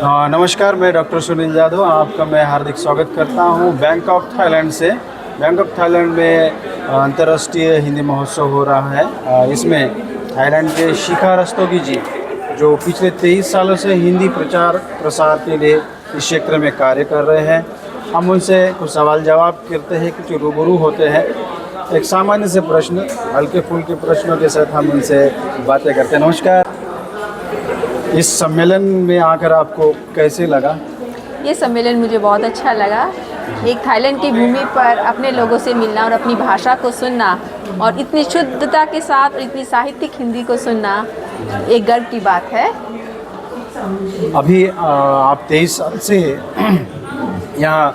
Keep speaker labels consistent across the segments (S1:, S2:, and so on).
S1: नमस्कार, मैं डॉक्टर सुनील यादव आपका मैं हार्दिक स्वागत करता हूं बैंकॉक थाईलैंड से। बैंकॉक थाईलैंड में अंतर्राष्ट्रीय हिंदी महोत्सव हो रहा है। इसमें थाईलैंड के शिखा रस्तोगी जी जो पिछले 23 सालों से हिंदी प्रचार प्रसार के लिए इस क्षेत्र में कार्य कर रहे हैं। हम उनसे कुछ सवाल जवाब करते हैं, कुछ रूबरू होते हैं। एक सामान्य से प्रश्न, हल्के फुल्के प्रश्नों के साथ हम उनसे बातें करते हैं। नमस्कार, इस सम्मेलन में आकर आपको कैसे लगा?
S2: ये सम्मेलन मुझे बहुत अच्छा लगा। एक थाईलैंड की भूमि पर अपने लोगों से मिलना और अपनी भाषा को सुनना और इतनी शुद्धता के साथ और इतनी साहित्यिक हिंदी को सुनना एक गर्व की बात है।
S1: अभी आप 23 साल से यहाँ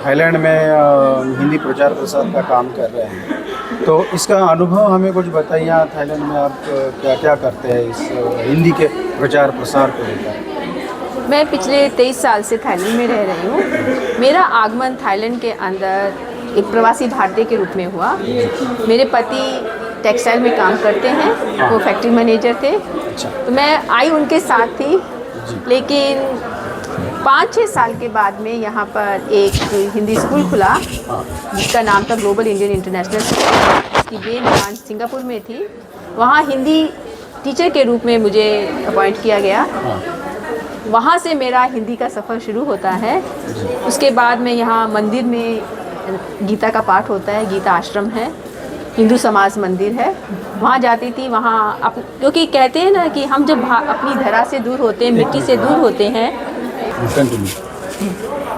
S1: थाईलैंड में हिंदी प्रचार प्रसार का काम कर रहे हैं, तो इसका अनुभव हमें कुछ बताइए। यहाँ थाईलैंड में आप क्या क्या करते हैं इस हिंदी के प्रचार प्रसार को लेकर?
S2: मैं पिछले 23 साल से थाईलैंड में रह रही हूँ। मेरा आगमन थाईलैंड के अंदर एक प्रवासी भारतीय के रूप में हुआ। मेरे पति टेक्सटाइल में काम करते हैं, वो फैक्ट्री मैनेजर थे। तो मैं आई उनके साथ थी, लेकिन 5-6 साल के बाद में यहाँ पर एक हिंदी स्कूल खुला जिसका नाम था ग्लोबल इंडियन इंटरनेशनल स्कूल। इसकी मेन ब्रांच सिंगापुर में थी। वहाँ हिंदी टीचर के रूप में मुझे अपॉइंट किया गया। वहाँ से मेरा हिंदी का सफ़र शुरू होता है। उसके बाद में यहाँ मंदिर में गीता का पाठ होता है। गीता आश्रम है, हिंदू समाज मंदिर है, वहाँ जाती थी। वहाँ क्योंकि कहते हैं ना कि हम जब अपनी धरा से दूर होते हैं, मिट्टी से दूर होते हैं,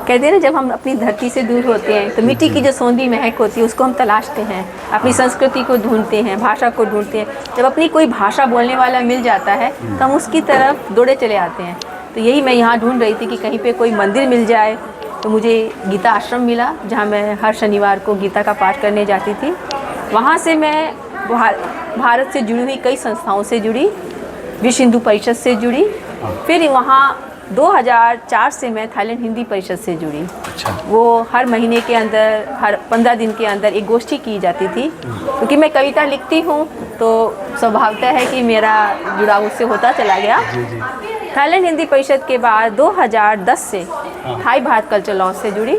S2: कहते हैं ना जब हम अपनी धरती से दूर होते हैं तो मिट्टी की जो सौंधी महक होती है उसको हम तलाशते हैं, अपनी संस्कृति को ढूंढते हैं, भाषा को ढूंढते हैं। जब अपनी कोई भाषा बोलने वाला मिल जाता है तो हम उसकी तरफ दौड़े चले आते हैं। तो यही मैं यहाँ ढूंढ रही थी कि कहीं पे कोई मंदिर मिल जाए। तो मुझे गीता आश्रम मिला जहाँ मैं हर शनिवार को गीता का पाठ करने जाती थी। वहाँ से मैं भारत से जुड़ी हुई कई संस्थाओं से जुड़ी, विश्व हिंदू परिषद से जुड़ी। फिर वहाँ 2004 से मैं थाईलैंड हिंदी परिषद से जुड़ी। वो हर महीने के अंदर, हर 15 दिन के अंदर एक गोष्ठी की जाती थी। क्योंकि मैं कविता लिखती हूँ तो स्वभावतः है कि मेरा जुड़ाव उससे होता चला गया। थाईलैंड हिंदी परिषद के बाद 2010 से थाई भारत कल्चर लॉज से जुड़ी।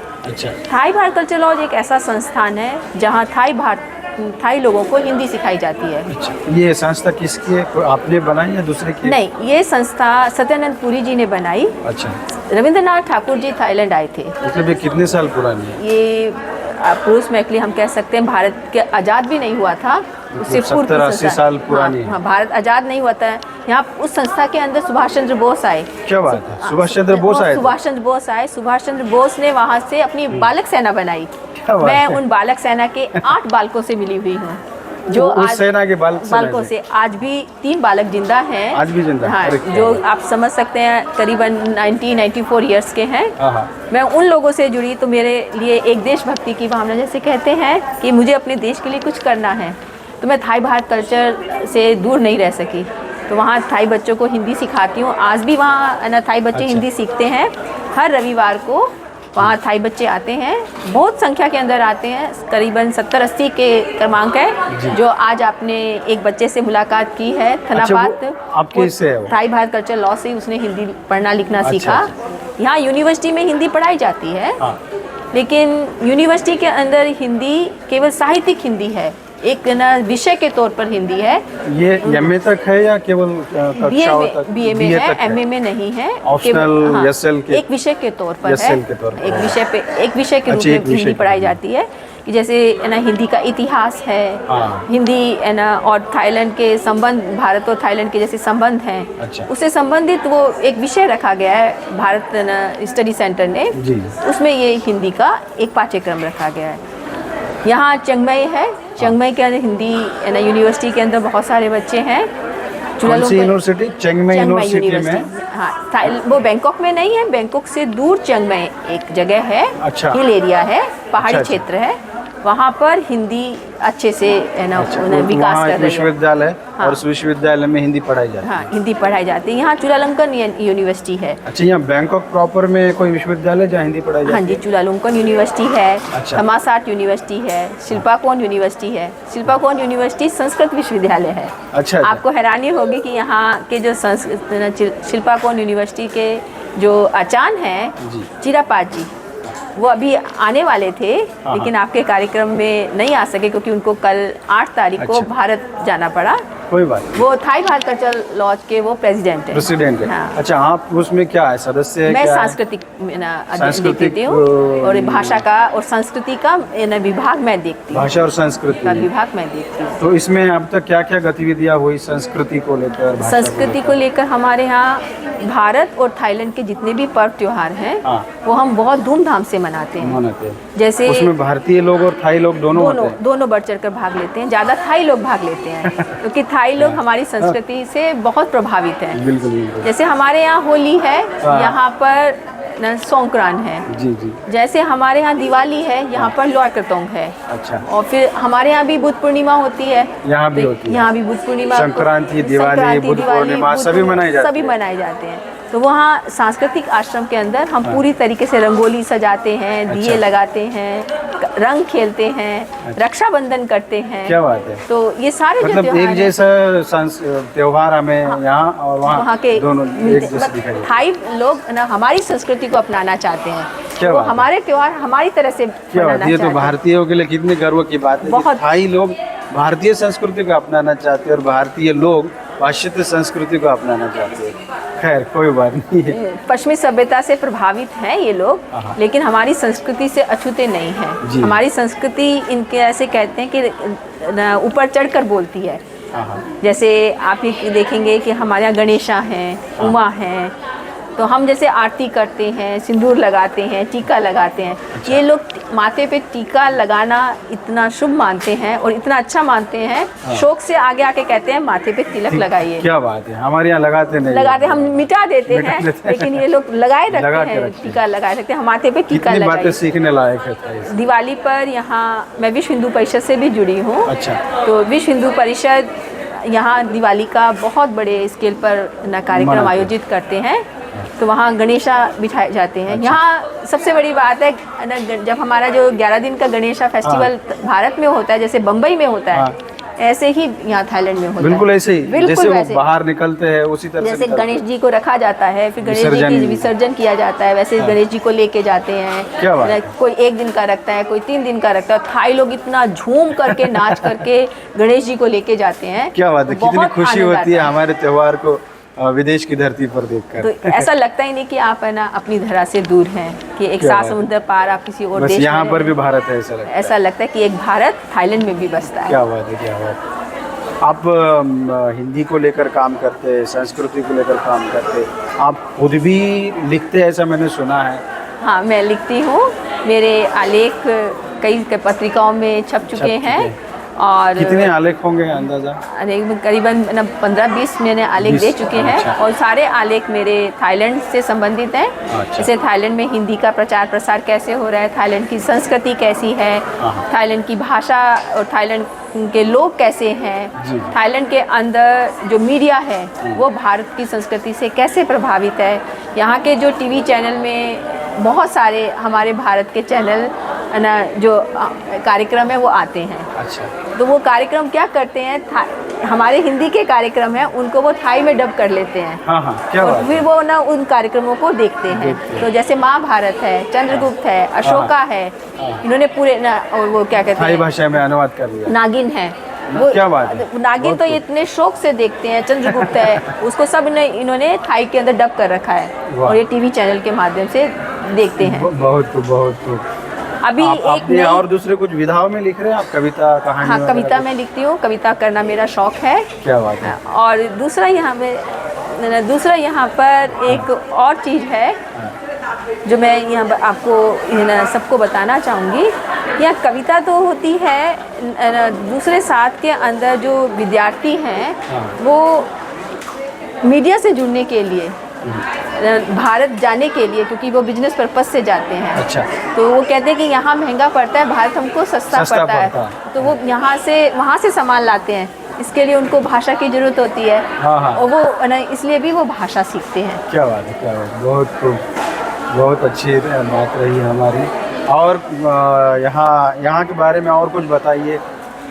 S2: थाई भारत कल्चर लॉज एक ऐसा संस्थान है जहाँ थाई लोगों को हिंदी सिखाई जाती है।
S1: ये संस्था किसकी है? आपने बनाई या दूसरे की?
S2: नहीं, ये संस्था सत्यानंद पुरी जी ने बनाई।
S1: अच्छा।
S2: रविंद्रनाथ ठाकुर जी थाईलैंड आए थे।
S1: मतलब ये कितने साल पुरानी है?
S2: ये अप्रोक्सीमेटली हम कह सकते हैं भारत के आज़ाद भी नहीं हुआ था उससे पूर्व
S1: 70-80 साल पुरानी है।
S2: हाँ, भारत आज़ाद नहीं हुआ था। यहाँ उस संस्था के अंदर सुभाष चंद्र बोस आए।
S1: क्या बात है, सुभाष चंद्र बोस आए?
S2: सुभाष चंद्र बोस आए। सुभाष चंद्र बोस ने वहाँ से अपनी बालक सेना बनाई। मैं उन बालक सेना के 8 बालकों से मिली हुई हूँ, जो
S1: उस सेना के
S2: बालकों से आज भी 3 बालक जिंदा हैं।
S1: आज भी जिंदा?
S2: हाँ, जो आप समझ सकते हैं करीबन 94 ईयर्स के हैं। मैं उन लोगों से जुड़ी तो मेरे लिए एक देशभक्ति की भावना, जैसे कहते हैं कि मुझे अपने देश के लिए कुछ करना है, तो मैं थाई भारत कल्चर से दूर नहीं रह सकी। तो वहाँ थाई बच्चों को हिंदी सिखाती हूँ। आज भी वहाँ ना थाई बच्चे हिंदी सीखते हैं। हर रविवार को वहाँ थाई बच्चे आते हैं, बहुत संख्या के अंदर आते हैं। करीबन 70-80 के क्रमांक है। जो आज आपने एक बच्चे से मुलाकात की है थनाबाद,
S1: आपके से है वो?
S2: थाई भारत कल्चर लॉ से उसने हिंदी पढ़ना लिखना सीखा। यहाँ यूनिवर्सिटी में हिंदी पढ़ाई जाती है, लेकिन यूनिवर्सिटी के अंदर हिंदी केवल साहित्यिक हिंदी है, एक ना विषय के तौर पर हिंदी है।
S1: ये एमए तक है या केवल कक्षाओं तक?
S2: बीए में है, एमए में नहीं है।
S1: ऑप्शनल एसएल के
S2: एक विषय के तौर पर है। एक विषय के रूप में हिंदी पढ़ाई जाती है। कि जैसे ना हिंदी का इतिहास है, हिंदी है ना, और थाईलैंड के संबंध, भारत और थाईलैंड के जैसे संबंध हैं, उससे संबंधित वो एक विषय रखा गया है भारत स्टडी सेंटर ने। उसमें ये हिंदी का एक पाठ्यक्रम रखा गया है। यहाँ चिंगमई है, चिंगमई के अंदर हिंदी यूनिवर्सिटी के अंदर बहुत सारे बच्चे हैं।
S1: यूनिवर्सिटी चिंगमई यूनिवर्सिटी में?
S2: हाँ, वो बैंकॉक में नहीं है, बैंकॉक से दूर चिंगमई एक जगह है।
S1: अच्छा।
S2: हिल एरिया है, पहाड़ी क्षेत्र है। वहाँ पर हिंदी अच्छे से है ना विकास कर रही है।
S1: विश्वविद्यालय और उस विश्वविद्यालय में हिंदी पढ़ाई जाती है।
S2: हाँ, हिंदी पढ़ाई जाती है। यहाँ चुलालंकन यूनिवर्सिटी है।
S1: अच्छा, यहाँ बैंकॉक प्रॉपर में कोई विश्वविद्यालय जहाँ हिंदी पढ़ाई जाती है?
S2: हाँ जी, चुलालंकन यूनिवर्सिटी है, थमासाट यूनिवर्सिटी है, शिल्पाकोन यूनिवर्सिटी है। शिल्पाकोन यूनिवर्सिटी संस्कृत विश्वविद्यालय है।
S1: अच्छा।
S2: आपको हैरानी होगी कि यहाँ के जो शिल्पाकोन यूनिवर्सिटी के जो आचान है
S1: जी।
S2: चिरापात जी, वो अभी आने वाले थे लेकिन आपके कार्यक्रम में नहीं आ सके क्योंकि उनको कल 8 तारीख को
S1: अच्छा।
S2: भारत जाना पड़ा।
S1: कोई बात नहीं।
S2: वो थाई भारत कल्चरल लॉज के वो प्रेसिडेंट है।
S1: प्रेसिडेंट है।
S2: हाँ।
S1: अच्छा, आप उसमें क्या है, सदस्य है?
S2: मैं
S1: क्या है?
S2: सांस्कृतिक अध्ययन
S1: सांस्कृतिक,
S2: देखती हूँ और भाषा का और संस्कृति का विभाग मैं देखती हूँ।
S1: भाषा और
S2: का
S1: संस्कृति।
S2: विभाग मैं देखती हूँ।
S1: तो इसमें अब तक क्या क्या गतिविधियां हुई संस्कृति को लेकर, भाषा
S2: संस्कृति को लेकर हमारे यहाँ भारत और थाईलैंड के जितने भी पर्व त्योहार हैं
S1: हाँ।
S2: वो हम बहुत धूमधाम से मनाते हैं।
S1: मनाते हैं?
S2: जैसे
S1: उसमें भारतीय लोग और थाई लोग दोनों होते हैं?
S2: दोनों बढ़ चढ़ कर भाग लेते हैं। ज़्यादा थाई लोग भाग लेते हैं क्योंकि थाई लोग हमारी संस्कृति से बहुत प्रभावित हैं।
S1: बिल्कुल बिल्कुल।
S2: जैसे हमारे यहाँ होली है,
S1: हाँ।
S2: यहाँ पर संक्रांत है।
S1: जी जी।
S2: जैसे हमारे यहाँ दिवाली है, यहाँ पर लोअर करतोंग है।
S1: अच्छा।
S2: और फिर हमारे यहाँ भी बुद्ध पूर्णिमा होती है।
S1: यहाँ भी
S2: तो
S1: होती है?
S2: यहाँ भी बुद्ध पूर्णिमा,
S1: संक्रांति, दिवाली, बुद्ध पूर्णिमा सभी मनाई जाती है?
S2: सभी मनाए जाते हैं। तो वहाँ सांस्कृतिक आश्रम के अंदर हम पूरी तरीके से रंगोली सजाते हैं, दिए
S1: अच्छा।
S2: लगाते हैं, रंग खेलते हैं, रक्षाबंधन करते हैं।
S1: क्या बात है।
S2: तो ये सारे जो
S1: मतलब
S2: त्योहार
S1: एक
S2: हैं,
S1: जैसा त्योहार हमें यहाँ और
S2: वहाँ
S1: वहाँ
S2: के
S1: दोनों
S2: मिलते-
S1: एक जैसे दिखाई देते हैं।
S2: थाई लोग ना हमारी संस्कृति को अपनाना चाहते हैं।
S1: क्या
S2: वो
S1: बात है।
S2: हमारे त्योहार हमारी तरह से
S1: क्या बात
S2: मनाना
S1: है, ये तो
S2: चाहते हैं।
S1: भारतीयों के लिए कितने गर्व की बात है कि
S2: बहुत।
S1: थाई लोग भारतीय संस्कृति को अपनाना चाहते हैं और भारतीय लोग पाश्चात्य संस्कृति को अपनाना चाहते हैं। खैर कोई बात नहीं है।
S2: पश्चिमी सभ्यता से प्रभावित हैं ये लोग, लेकिन हमारी संस्कृति से अछूते नहीं हैं।
S1: जी।
S2: हमारी संस्कृति इनके ऐसे कहते हैं कि ऊपर चढ़कर बोलती है।
S1: हाँ।
S2: जैसे आप ये देखेंगे कि हमारे यहाँ गणेशा हैं, उमा हैं, तो हम जैसे आरती करते हैं, सिंदूर लगाते हैं, टीका लगाते हैं। ये लोग माथे पे टीका लगाना इतना शुभ मानते हैं और इतना अच्छा मानते हैं, शौक से आगे आके कहते हैं माथे पे तिलक लगाइए।
S1: क्या बात है, हमारे यहाँ लगाते नहीं।
S2: लगाते, हम मिटा देते हैं लेकिन ये लोग लगाए
S1: लगा
S2: रखते
S1: के
S2: हैं,
S1: रखते हैं।
S2: टीका लगाए रखते हैं, माथे पे टीका
S1: कितनी बातें
S2: लगाइए।
S1: सीखने लायक है थाई से।
S2: दिवाली पर यहाँ मैं विश्व हिंदू परिषद से भी जुड़ी हूँ।
S1: अच्छा।
S2: तो विश्व हिंदू परिषद यहाँ दिवाली का बहुत बड़े स्केल पर कार्यक्रम
S1: मनाते हैं।
S2: आयोजित करते हैं। तो वहाँ गणेशा बिठाए जाते हैं।
S1: अच्छा।
S2: यहाँ सबसे बड़ी बात है ना, जब हमारा जो 11 दिन का गणेशा फेस्टिवल भारत में होता है, जैसे बम्बई में होता है, ऐसे ही यहाँ थाईलैंड में होता है।
S1: बिल्कुल ऐसे ही,
S2: बिल्कुल
S1: जैसे वो
S2: वैसे।
S1: बाहर निकलते हैं उसी तरह
S2: जैसे
S1: से निकलते
S2: गणेश जी को रखा जाता है, फिर गणेश जी
S1: विसर्जन।
S2: की विसर्जन किया जाता है, वैसे गणेश जी को लेके जाते
S1: क्या बात है।
S2: हैं। कोई 1 दिन का रखता है, कोई 3 दिन का रखता है। थाई लोग इतना झूम करके नाच करके गणेश जी को लेके जाते हैं।
S1: क्या बात है, कितनी
S2: बहुत
S1: खुशी
S2: आनंद
S1: होती है
S2: आता
S1: हमारे त्योहार को विदेश की धरती पर देखकर।
S2: तो ऐसा लगता ही नहीं कि आप है ना अपनी धरा से दूर हैं, कि एक
S1: क्या
S2: सात
S1: बात है।
S2: समुद्र पार आप किसी और
S1: बस
S2: देश
S1: यहाँ
S2: में
S1: पर
S2: हैं।
S1: भी भारत है, ऐसा लगता है।
S2: ऐसा लगता है कि एक भारत थाईलैंड में भी बसता है।
S1: क्या बात है, क्या बात है। आप हिंदी को लेकर काम करते हैं, संस्कृति को लेकर काम करते हैं, आप खुद भी लिखते हैं ऐसा मैंने सुना है।
S2: हाँ, मैं लिखती हूँ। मेरे आलेख कई पत्रिकाओं में छप चुके हैं और
S1: कितने आलेख होंगे अंदाजा?
S2: करीबन 15-20 मैंने आलेख
S1: 20,
S2: दे चुके हैं।
S1: अच्छा।
S2: और सारे आलेख मेरे थाईलैंड से संबंधित हैं।
S1: अच्छा।
S2: जैसे थाईलैंड में हिंदी का प्रचार प्रसार कैसे हो रहा है, थाईलैंड की संस्कृति कैसी है,
S1: हाँ।
S2: थाईलैंड की भाषा और थाईलैंड के लोग कैसे हैं,
S1: जी।
S2: थाईलैंड के अंदर जो मीडिया है वो भारत की संस्कृति से कैसे प्रभावित है। यहाँ के जो टीवी चैनल में बहुत सारे हमारे भारत के चैनल ना जो कार्यक्रम है वो आते हैं।
S1: अच्छा।
S2: तो वो कार्यक्रम क्या करते हैं, हमारे हिंदी के कार्यक्रम हैं उनको वो थाई में डब कर लेते हैं।
S1: हाँ हाँ, क्या
S2: और
S1: बात है।
S2: फिर वो ना उन कार्यक्रमों को देखते हैं। तो जैसे महाभारत है, चंद्रगुप्त है, अशोका है, इन्होंने पूरे ना, और वो क्या कहते
S1: थाई
S2: हैं,
S1: भाषा में अनुवाद कर दिया।
S2: नागिन है।
S1: क्या बात है।
S2: नागिन तो
S1: बहुत
S2: इतने शौक से देखते हैं। चंद्रगुप्त है, उसको सब ने इन्होंने थाई के अंदर डब कर रखा है
S1: वाह।
S2: और ये टीवी चैनल के माध्यम से देखते हैं।
S1: बहुत खूब, बहुत खूब।
S2: अभी एक
S1: आपने
S2: नई
S1: और दूसरे कुछ विधाओं में लिख रहे हैं आप, कविता, कहानी?
S2: हाँ,
S1: वगैरह
S2: कविता
S1: कुछ?
S2: मैं लिखती हूँ। कविता करना मेरा शौक है।
S1: क्या बात है।
S2: और दूसरा यहाँ पर एक और चीज़ है जो मैं यहाँ पर आपको सबको बताना चाहूँगी। यहाँ कविता तो होती है, दूसरे साथ के अंदर जो विद्यार्थी हैं वो मीडिया से जुड़ने के लिए, भारत जाने के लिए, क्योंकि वो बिजनेस पर्पस से जाते हैं।
S1: अच्छा।
S2: तो वो कहते हैं कि यहाँ महंगा पड़ता है, भारत हमको सस्ता पड़ता है। तो वो यहाँ से वहाँ से सामान लाते हैं। इसके लिए उनको भाषा की ज़रूरत होती है।
S1: हाँ हाँ।
S2: और वो ना इसलिए भी वो भाषा सीखते हैं।
S1: क्या बात है, क्या बात है। बहुत खूब, बहुत अच्छी बात रही हमारी। और यहाँ के बारे में और कुछ बताइए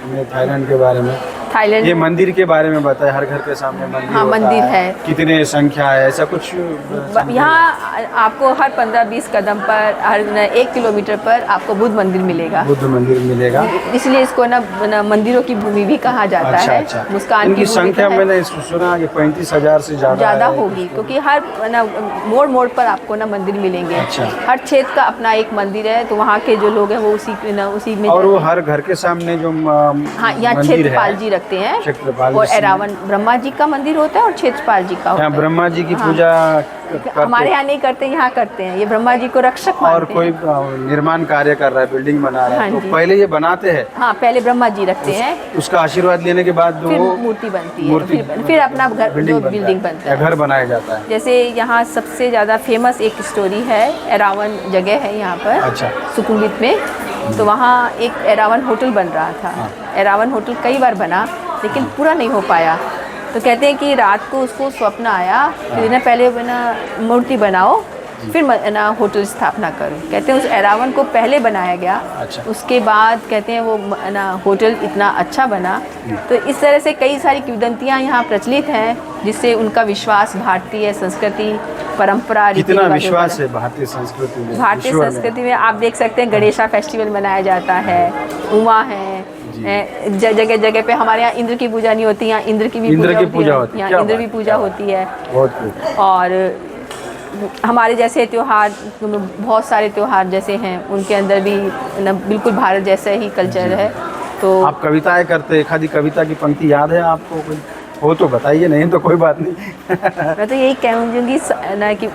S1: हमें, थाईलैंड के बारे में।
S2: थाईलैंड
S1: ये मंदिर के बारे में बताएं, हर घर के सामने मंदिर
S2: हाँ,
S1: होता
S2: मंदिर है।
S1: कितने संख्या है, ऐसा कुछ?
S2: यहाँ आपको हर 15-20 कदम पर, हर 1 किलोमीटर पर आपको बुद्ध मंदिर मिलेगा।
S1: बुद्ध मंदिर मिलेगा।
S2: इसलिए इसको ना मंदिरों की भूमि भी कहा जाता
S1: अच्छा
S2: है।
S1: अच्छा।
S2: मुस्कान
S1: इनकी
S2: की भूमि
S1: संख्या
S2: है।
S1: मैंने सुना कि 35,000 से
S2: ज़्यादा
S1: है।
S2: होगी, क्योंकि हर ना मोड़ मोड़ पर आपको ना मंदिर मिलेंगे।
S1: अच्छा।
S2: हर क्षेत्र का अपना एक मंदिर है, तो वहाँ के जो लोग हैं वो उसी में
S1: और वो हर घर के सामने जो
S2: हाँ, यहाँ क्षेत्रपाल जी रखते हैं।
S1: क्षेत्रपाल
S2: और
S1: जी।
S2: एरावन ब्रह्मा जी का मंदिर होता है और क्षेत्रपाल जी का होता
S1: यहाँ
S2: है।
S1: ब्रह्मा जी की
S2: हाँ।
S1: पूजा करते
S2: हमारे यहाँ नहीं करते, यहाँ करते हैं। ये ब्रह्मा जी को रक्षक
S1: और
S2: मानते
S1: कोई
S2: हैं।
S1: निर्माण कार्य कर रहा है, बिल्डिंग बना रहा है,
S2: हाँ
S1: तो
S2: जी।
S1: पहले ये बनाते हैं।
S2: हाँ, पहले ब्रह्मा जी रखते हैं,
S1: उसका आशीर्वाद लेने के बाद
S2: फिर
S1: वो
S2: मूर्ति बनती है,
S1: मूर्ति
S2: फिर अपना घर जो बिल्डिंग
S1: बनता
S2: बनता
S1: है,
S2: है।
S1: घर बनाया जाता है।
S2: जैसे यहाँ सबसे ज़्यादा फेमस एक स्टोरी है, एरावन जगह है यहाँ पर।
S1: अच्छा।
S2: सुकुमवित में, तो वहाँ एक एरावन होटल बन रहा था। एरावन होटल कई बार बना, लेकिन पूरा नहीं हो पाया। तो कहते हैं कि रात को उसको स्वप्न आया कि ना पहले ना मूर्ति बनाओ, फिर ना होटल स्थापना करो। कहते हैं उस एरावन को पहले बनाया गया।
S1: अच्छा।
S2: उसके बाद कहते हैं वो ना होटल इतना अच्छा बना। तो इस तरह से कई सारी किंवदंतियाँ यहाँ प्रचलित हैं, जिससे उनका विश्वास भारतीय संस्कृति, परंपरा, रीति
S1: कितना
S2: रिवाजों पर
S1: विश्वास है भारतीय संस्कृति में?
S2: भारतीय
S1: ईश्वर में।
S2: संस्कृति में आप देख सकते हैं गणेशा फेस्टिवल मनाया जाता है, उमा है, जगह जगह पे। हमारे यहाँ इंद्र की पूजा नहीं होती, यहाँ इंद्र की भी पूजा होती है। यहाँ इंद्र की पूजा होती है।
S1: बहुत खूब।
S2: और हमारे जैसे त्योहार, बहुत सारे त्योहार जैसे हैं, उनके अंदर भी ना बिल्कुल भारत जैसा ही कल्चर है। तो
S1: आप कविताएं करते, एक आधी कविता की पंक्ति याद है आपको कोई? हो तो बताइए, नहीं तो कोई बात नहीं।
S2: मैं तो यही कहूँगी ना कि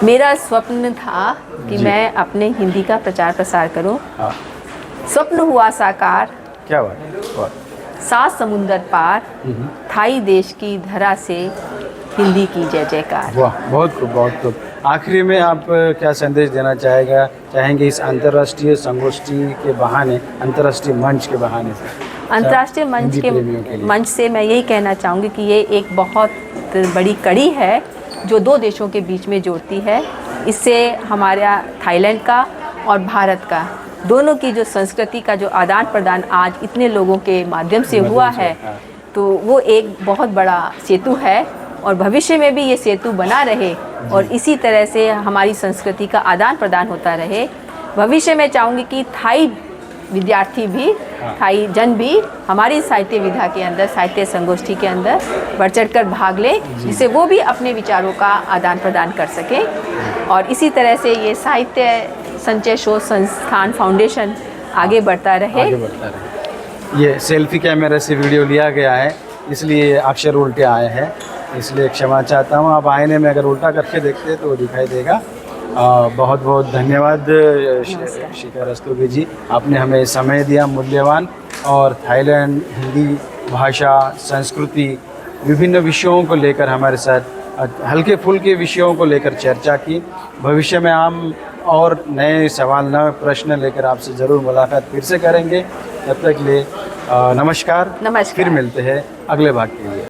S2: मेरा स्वप्न था कि मैं अपने हिंदी का प्रचार प्रसार करूं।
S1: हाँ।
S2: स्वप्न हुआ साकार,
S1: क्या बात है, वाह।
S2: 7 समुंदर पार, थाई देश की धरा से हिंदी की जय जयकार।
S1: वाह, बहुत खूब, बहुत खूब। आखिरी में आप क्या संदेश देना चाहेंगे इस अंतर्राष्ट्रीय संगोष्ठी के बहाने, अंतर्राष्ट्रीय मंच के बहाने से?
S2: अंतर्राष्ट्रीय मंच से मैं यही कहना चाहूँगी कि ये एक बहुत बड़ी कड़ी है जो 2 देशों के बीच में जोड़ती है। इससे हमारा थाईलैंड का और भारत का दोनों की जो संस्कृति का जो आदान प्रदान आज इतने लोगों के माध्यम से हुआ है, तो वो एक बहुत बड़ा सेतु है। और भविष्य में भी ये सेतु बना रहे और इसी तरह से हमारी संस्कृति का आदान प्रदान होता रहे। भविष्य में चाहूँगी कि थाई विद्यार्थी भी, थाई जन भी हमारी साहित्य विधा के अंदर, साहित्य संगोष्ठी के अंदर बढ़ चढ़ कर भाग ले, जिससे वो भी अपने विचारों का आदान प्रदान कर सके। और इसी तरह से ये साहित्य संचय शोध संस्थान फाउंडेशन आगे बढ़ता रहे।
S1: ये सेल्फी कैमरा से वीडियो लिया गया है, इसलिए अक्षर उल्टे आए हैं, इसलिए क्षमा चाहता हूँ। आप आईने में अगर उल्टा करके देखते तो दिखाई देगा। बहुत बहुत धन्यवाद शिखा रस्तोगी जी, आपने हमें समय दिया मूल्यवान, और थाईलैंड, हिंदी भाषा, संस्कृति, विभिन्न विषयों को लेकर हमारे साथ हल्के फुल्के विषयों को लेकर चर्चा की। भविष्य में हम और नए सवाल, नए प्रश्न लेकर आपसे ज़रूर मुलाकात फिर से करेंगे। तब तक ले नमस्कार।
S2: नमस्कार।
S1: फिर मिलते हैं अगले भाग के लिए।